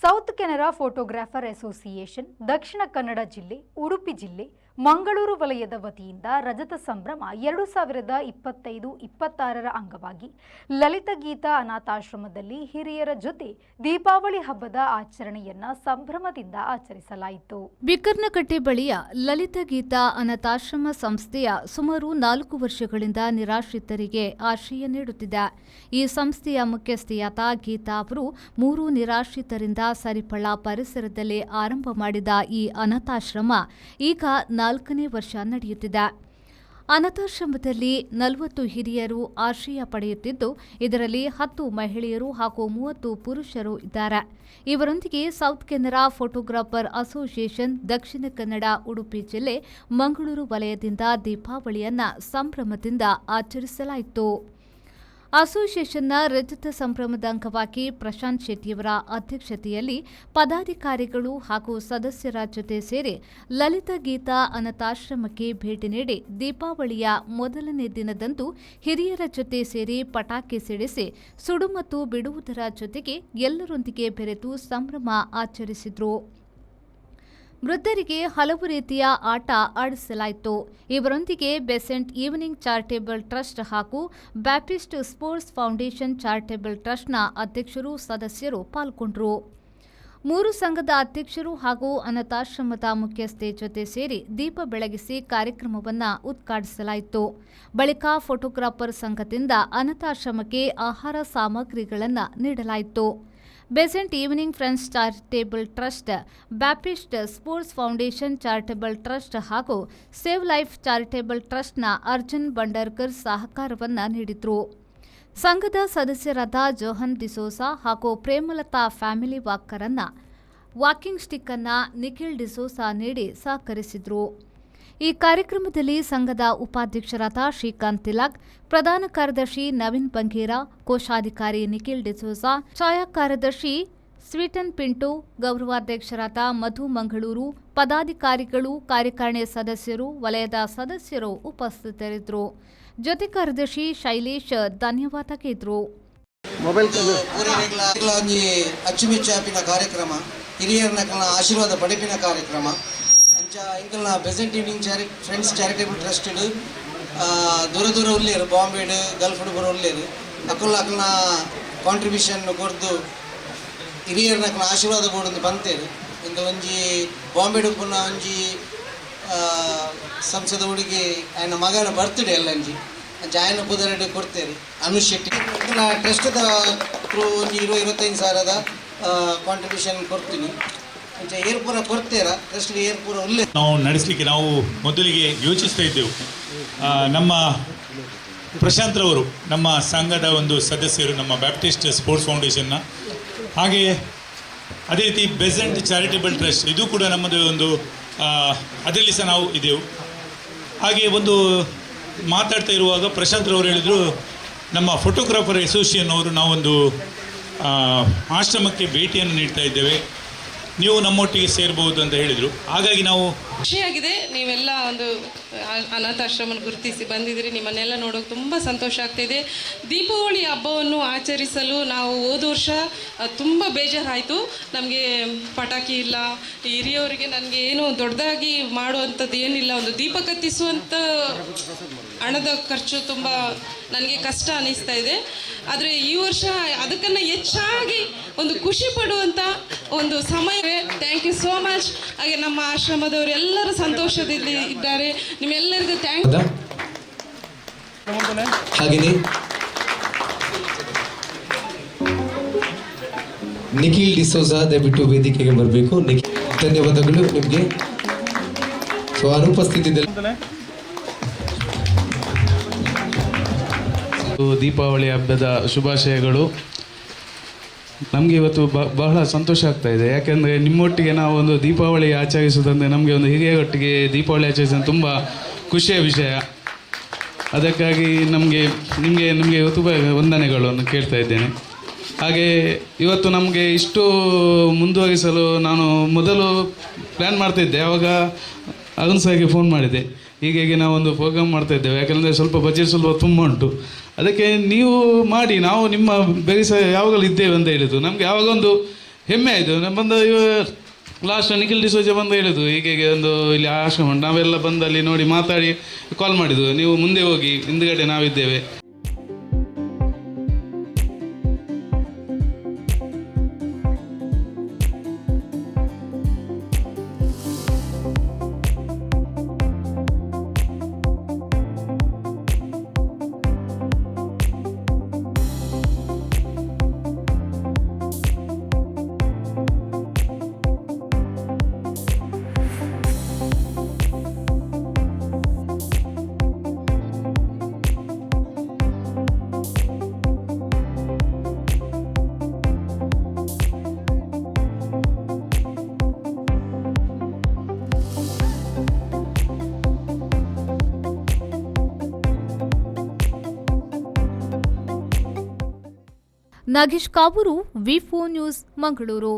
South Canara photographer association Dakshina Kannada ಜಿಲ್ಲೆ, ಉಡುಪಿ ಜಿಲ್ಲೆ, ಮಂಗಳೂರು ವಲಯದ ವತಿಯಿಂದ ರಜತ ಸಂಭ್ರಮ 2025-26ರ ಅಂಗವಾಗಿ ಲಲಿತ ಗೀತಾ ಅನಾಥಾಶ್ರಮದಲ್ಲಿ ಹಿರಿಯರ ಜೊತೆ ದೀಪಾವಳಿ ಹಬ್ಬದ ಆಚರಣೆಯನ್ನ ಸಂಭ್ರಮದಿಂದ ಆಚರಿಸಲಾಯಿತು. ಬಿಕರ್ನಕಟ್ಟೆ ಬಳಿಯ ಲಲಿತ ಗೀತಾ ಅನಾಥಾಶ್ರಮ ಸಂಸ್ಥೆಯ ಸುಮಾರು 4 ವರ್ಷಗಳಿಂದ ನಿರಾಶ್ರಿತರಿಗೆ ಆಶ್ರಯ ನೀಡುತ್ತಿದೆ. ಈ ಸಂಸ್ಥೆಯ ಮುಖ್ಯಸ್ಥೆಯಾದ ಗೀತಾ ಅವರು 3 ನಿರಾಶ್ರಿತರಿಂದ ಸರಿಪಳ ಪರಿಸರದಲ್ಲಿ ಆರಂಭ ಮಾಡಿದ ಈ ಅನಾಥಾಶ್ರಮ ಈಗ 4ನೇ ವರ್ಷ ನಡೆಯುತ್ತಿದೆ. ಅನಾಥಾಶ್ರಮದಲ್ಲಿ 40 ಹಿರಿಯರು ಆಶ್ರಯ ಪಡೆಯುತ್ತಿದ್ದು, ಇದರಲ್ಲಿ 10 ಮಹಿಳೆಯರು ಹಾಗೂ 30 ಪುರುಷರು ಇದ್ದಾರೆ. ಇವರೊಂದಿಗೆ south Canara photographer association Dakshina Kannada, Udupi ಜಿಲ್ಲೆ, ಮಂಗಳೂರು ವಲಯದಿಂದ ದೀಪಾವಳಿಯನ್ನ ಸಂಭ್ರಮದಿಂದ ಆಚರಿಸಲಾಯಿತು. ಅಸೋಸಿಯೇಷನ್ನ ರಜತ ಸಂಭ್ರಮದ ಅಂಗವಾಗಿ ಪ್ರಶಾಂತ್ ಶೆಟ್ಟಿಯವರ ಅಧ್ಯಕ್ಷತೆಯಲ್ಲಿ ಪದಾಧಿಕಾರಿಗಳು ಹಾಗೂ ಸದಸ್ಯರ ಜೊತೆ ಸೇರಿ ಲಲಿತ ಗೀತಾ ಅನಾಥಾಶ್ರಮಕ್ಕೆ ಭೇಟಿ ನೀಡಿ ದೀಪಾವಳಿಯ ಮೊದಲನೇ ದಿನದಂದು ಹಿರಿಯರ ಜೊತೆ ಸೇರಿ ಪಟಾಕಿ ಸಿಡಿಸಿ ಸುಡು ಮತ್ತು ಬಿಡುವುದರ ಜೊತೆಗೆ ಎಲ್ಲರೊಂದಿಗೆ ಬೆರೆತು ಸಂಭ್ರಮ ಆಚರಿಸಿದರು. ವೃದ್ಧರಿಗೆ ಹಲವು ರೀತಿಯ ಆಟ ಆಡಿಸಲಾಯಿತು. ಇವರೊಂದಿಗೆ ಬೆಸೆಂಟ್ ಈವ್ನಿಂಗ್ ಚಾರಿಟೇಬಲ್ ಟ್ರಸ್ಟ್ ಹಾಗೂ ಬ್ಯಾಪ್ಟಿಸ್ಟ್ ಸ್ಪೋರ್ಟ್ಸ್ ಫೌಂಡೇಶನ್ ಚಾರಿಟೇಬಲ್ ಟ್ರಸ್ಟ್ನ ಅಧ್ಯಕ್ಷರು, ಸದಸ್ಯರು ಪಾಲ್ಗೊಂಡರು. 3 ಸಂಘದ ಅಧ್ಯಕ್ಷರು ಹಾಗೂ ಅನಾಥಾಶ್ರಮದ ಮುಖ್ಯಸ್ಥೆ ಜೊತೆ ಸೇರಿ ದೀಪ ಬೆಳಗಿಸಿ ಕಾರ್ಯಕ್ರಮವನ್ನು ಉದ್ಘಾಟಿಸಲಾಯಿತು. ಬಳಿಕ ಫೋಟೋಗ್ರಾಫರ್ ಸಂಘದಿಂದ ಅನಾಥಾಶ್ರಮಕ್ಕೆ ಆಹಾರ ಸಾಮಗ್ರಿಗಳನ್ನು ನೀಡಲಾಯಿತು. Besant evening friends charitable trust, Baptist sports foundation charitable trust ಹಾಗೂ ಸೇವ್ ಲೈಫ್ ಚಾರಿಟೇಬಲ್ ಟ್ರಸ್ಟ್ನ ಅರ್ಜುನ್ ಬಂಡರ್ಕರ್ ಸಹಕಾರವನ್ನು ನೀಡಿದರು. ಸಂಘದ ಸದಸ್ಯರಾದ ಜೋಹನ್ ಡಿಸೋಸಾ ಹಾಗೂ ಪ್ರೇಮಲತಾ ಫ್ಯಾಮಿಲಿ ವಾಕಿಂಗ್ ಸ್ಟಿಕ್ ಅನ್ನು ನಿಖಿಲ್ ಡಿಸೋಸಾ ನೀಡಿ ಸಹಕರಿಸಿದರು. ಈ ಕಾರ್ಯಕ್ರಮದಲ್ಲಿ ಸಂಘದ ಉಪಾಧ್ಯಕ್ಷರಾದ ಶ್ರೀಕಾಂತ್ ತಿಲಕ್, ಪ್ರಧಾನ ಕಾರ್ಯದರ್ಶಿ ನವೀನ್ ಬಂಗೇರಾ, ಕೋಶಾಧಿಕಾರಿ ನಿಖಿಲ್ ಡಿಸೋಸಾ, ಛಾಯಾ ಕಾರ್ಯದರ್ಶಿ ಸ್ವೀಟನ್ ಪಿಂಟು, ಗೌರವಾಧ್ಯಕ್ಷರಾದ ಮಧು ಮಂಗಳೂರು, ಪದಾಧಿಕಾರಿಗಳು, ಕಾರ್ಯಕಾರಿಣಿ ಸದಸ್ಯರು, ವಲಯದ ಸದಸ್ಯರು ಉಪಸ್ಥಿತರಿದ್ದರು. ಜೊತೆ ಕಾರ್ಯದರ್ಶಿ ಶೈಲೇಶ್ ಧನ್ಯವಾದ ಹೇಳಿದರು. ಅಚ್ಚುಮೆಚ್ಚಾಪಿನ ಕಾರ್ಯಕ್ರಮ, ಹಿರಿಯರನ್ನ ಆಶೀರ್ವಾದ ಪಡೆಪಿನ ಕಾರ್ಯಕ್ರಮ ಇಂಕಲ್ನ Besant evening friends charitable trust ದೂರ ದೂರ ಉಳ್ಳೇರು, ಬಾಂಬೆಡ್ ಗಲ್ಫ್ಡ್ ಬರೋ ಉಳ್ಳೇರು ಅಕ್ಕಲ್ನ ಕಾಂಟ್ರಿಬ್ಯೂಷನ್ ಕೊರ್ದು ಹಿರಿಯರನ್ನ ಆಶೀರ್ವಾದ ಕೊಡೋದು ಬಂತೇರು. ಇಂಕ ಒಂಜಿ ಬಾಂಬೆಡ್ ಪುನ ಒಂಜಿ ಸಂಸದ ಹುಡುಗಿ ఆయన ಮಗನ ಬರ್ತ್ಡೇ ಎಲ್ಲ ಅಂಜಿ ఆయన ಪುದರಡೆ ಕೊಡ್ತೇವೆ. ಅನುಷ್ ಶೆಟ್ಟಿ ಟ್ರಸ್ಟ್ದ ಥ್ರೂ ಒಂಜಿ 20-25 ಸಾವಿರದ ಕಾಂಟ್ರಿಬ್ಯೂಷನ್ ಕೊಡ್ತೀನಿ. ಏರ್ಪುರ ಕೊಡ್ತೀರಾ ಟ್ರಸ್ಟ್ಗೆ ಏರ್ಪುರ ಉಲ್ಲೇಖ ನಾವು ನಡೆಸಲಿಕ್ಕೆ ನಾವು ಮೊದಲಿಗೆ ಯೋಚಿಸ್ತಾ ಇದ್ದೆವು. ನಮ್ಮ ಪ್ರಶಾಂತ್ರವರು ನಮ್ಮ ಸಂಘದ ಒಂದು ಸದಸ್ಯರು, ನಮ್ಮ ಬ್ಯಾಪ್ಟಿಸ್ಟ್ ಸ್ಪೋರ್ಟ್ಸ್ ಫೌಂಡೇಶನ್ನ, ಹಾಗೆ ಅದೇ ರೀತಿ ಬೆಸೆಂಟ್ ಚಾರಿಟೇಬಲ್ ಟ್ರಸ್ಟ್ ಇದು ಕೂಡ ನಮ್ಮದು ಒಂದು ಅದರಲ್ಲಿ ಸಹ ನಾವು ಇದ್ದೆವು. ಹಾಗೆ ಒಂದು ಮಾತಾಡ್ತಾ ಇರುವಾಗ ಪ್ರಶಾಂತ್ರವರು ಹೇಳಿದರು, ನಮ್ಮ ಫೋಟೋಗ್ರಾಫರ್ ಅಸೋಸಿಯೇಷನ್ ಅವರು ನಾವೊಂದು ಆಶ್ರಮಕ್ಕೆ ಭೇಟಿಯನ್ನು ನೀಡ್ತಾ ಇದ್ದೇವೆ, ನೀವು ನಮ್ಮೊಟ್ಟಿಗೆ ಸೇರ್ಬೋದು ಅಂತ ಹೇಳಿದರು. ಹಾಗಾಗಿ ನಾವು ಖುಷಿಯಾಗಿದೆ. ನೀವೆಲ್ಲ ಒಂದು ಅನಾಥಾಶ್ರಮ ಗುರುತಿಸಿ ಬಂದಿದ್ದೀರಿ. ನಿಮ್ಮನ್ನೆಲ್ಲ ನೋಡೋಕೆ ತುಂಬ ಸಂತೋಷ ಆಗ್ತಿದೆ. ದೀಪಾವಳಿ ಹಬ್ಬವನ್ನು ಆಚರಿಸಲು ನಾವು ಹೋದ ವರ್ಷ ತುಂಬ ಬೇಜಾರಾಯಿತು. ನಮಗೆ ಪಟಾಕಿ ಇಲ್ಲ, ಹಿರಿಯವರಿಗೆ ನನಗೆ ಏನು ದೊಡ್ಡದಾಗಿ ಮಾಡುವಂಥದ್ದು ಏನಿಲ್ಲ, ಒಂದು ದೀಪ ಕತ್ತಿಸುವಂಥ ಹಣದ ಖರ್ಚು ತುಂಬ ನನಗೆ ಕಷ್ಟ ಅನ್ನಿಸ್ತಾ ಇದೆ. ಆದರೆ ಈ ವರ್ಷ ಅದಕ್ಕನ್ನು ಹೆಚ್ಚಾಗಿ ಒಂದು ಖುಷಿ ಪಡುವಂಥ ಒಂದು ಸಮಯವೇ. Thank you so much. ಹಾಗೆ ನಮ್ಮ ಆಶ್ರಮದವರು ಎಲ್ಲರೂ ಸಂತೋಷದಲ್ಲಿ ಇದ್ದಾರೆ. ನಿಮ್ಮೆಲ್ಲರಿಗೂ ಥ್ಯಾಂಕ್. ಹಾಗೆಯೇ ನಿಖಿಲ್ ಡಿಸೋಜಾ ದಯವಿಟ್ಟು ವೇದಿಕೆಗೆ ಬರಬೇಕು. ಧನ್ಯವಾದಗಳು ನಿಮಗೆ. ಸೊ ಅನುಪಸ್ಥಿತಿಯಲ್ಲಿ ದೀಪಾವಳಿ ಹಬ್ಬದ ಶುಭಾಶಯಗಳು. ನಮಗೆ ಇವತ್ತು ಬಹಳ ಸಂತೋಷ ಆಗ್ತಾ ಇದೆ. ಯಾಕೆಂದರೆ ನಿಮ್ಮೊಟ್ಟಿಗೆ ನಾವು ಒಂದು ದೀಪಾವಳಿ ಆಚರಿಸುವುದಂದರೆ ನಮಗೆ ಒಂದು ಹಿರಿಯರೊಟ್ಟಿಗೆ ದೀಪಾವಳಿ ಆಚರಿಸೋದು ತುಂಬ ಖುಷಿಯ ವಿಷಯ. ಅದಕ್ಕಾಗಿ ನಿಮಗೆ ತುಂಬ ವಂದನೆಗಳನ್ನು ಕೇಳ್ತಾ ಇದ್ದೇನೆ. ಹಾಗೆ ಇವತ್ತು ನಮಗೆ ಇಷ್ಟು ಮುಂದುವರಿಸಲು ನಾನು ಮೊದಲು ಪ್ಲ್ಯಾನ್ ಮಾಡ್ತಾಯಿದ್ದೆ. ಆವಾಗ ಅರುಣ್ ಸರ್ಗೆ ಫೋನ್ ಮಾಡಿದೆ, ಹೀಗೆ ನಾವೊಂದು ಪ್ರೋಗ್ರಾಮ್ ಮಾಡ್ತಾಯಿದ್ದೇವೆ, ಯಾಕೆಂದರೆ ಸ್ವಲ್ಪ ಬಜೆಟ್ ಸ್ವಲ್ಪ ತುಂಬ ಉಂಟು, ಅದಕ್ಕೆ ನೀವು ಮಾಡಿ, ನಾವು ನಿಮ್ಮ ಬೆಳೆಸ ಯಾವಾಗಲೂ ಇದ್ದೇವೆ ಅಂತ ಹೇಳಿದ್ದು. ನಮಗೆ ಯಾವಾಗೊಂದು ಹೆಮ್ಮೆ ಆಯಿತು. ಬಂದು ಲಾಸ್ಟ್ ನಿಖಿಲ್ ಡಿಸೋಜ ಬಂದು ಹೇಳಿದ್ರು ಹೀಗೆ ಒಂದು ಇಲ್ಲಿ ಆಶ್ರಮ ಉಂಟು. ನಾವೆಲ್ಲ ಬಂದು ಅಲ್ಲಿ ನೋಡಿ ಮಾತಾಡಿ ಕಾಲ್ ಮಾಡಿದ್ವು, ನೀವು ಮುಂದೆ ಹೋಗಿ, ಹಿಂದ್ಗಡೆ ನಾವಿದ್ದೇವೆ. ನಾಗೇಶ್ ಕಾವೂರು, ವಿ4 ನ್ಯೂಸ್, ಮಂಗಳೂರು.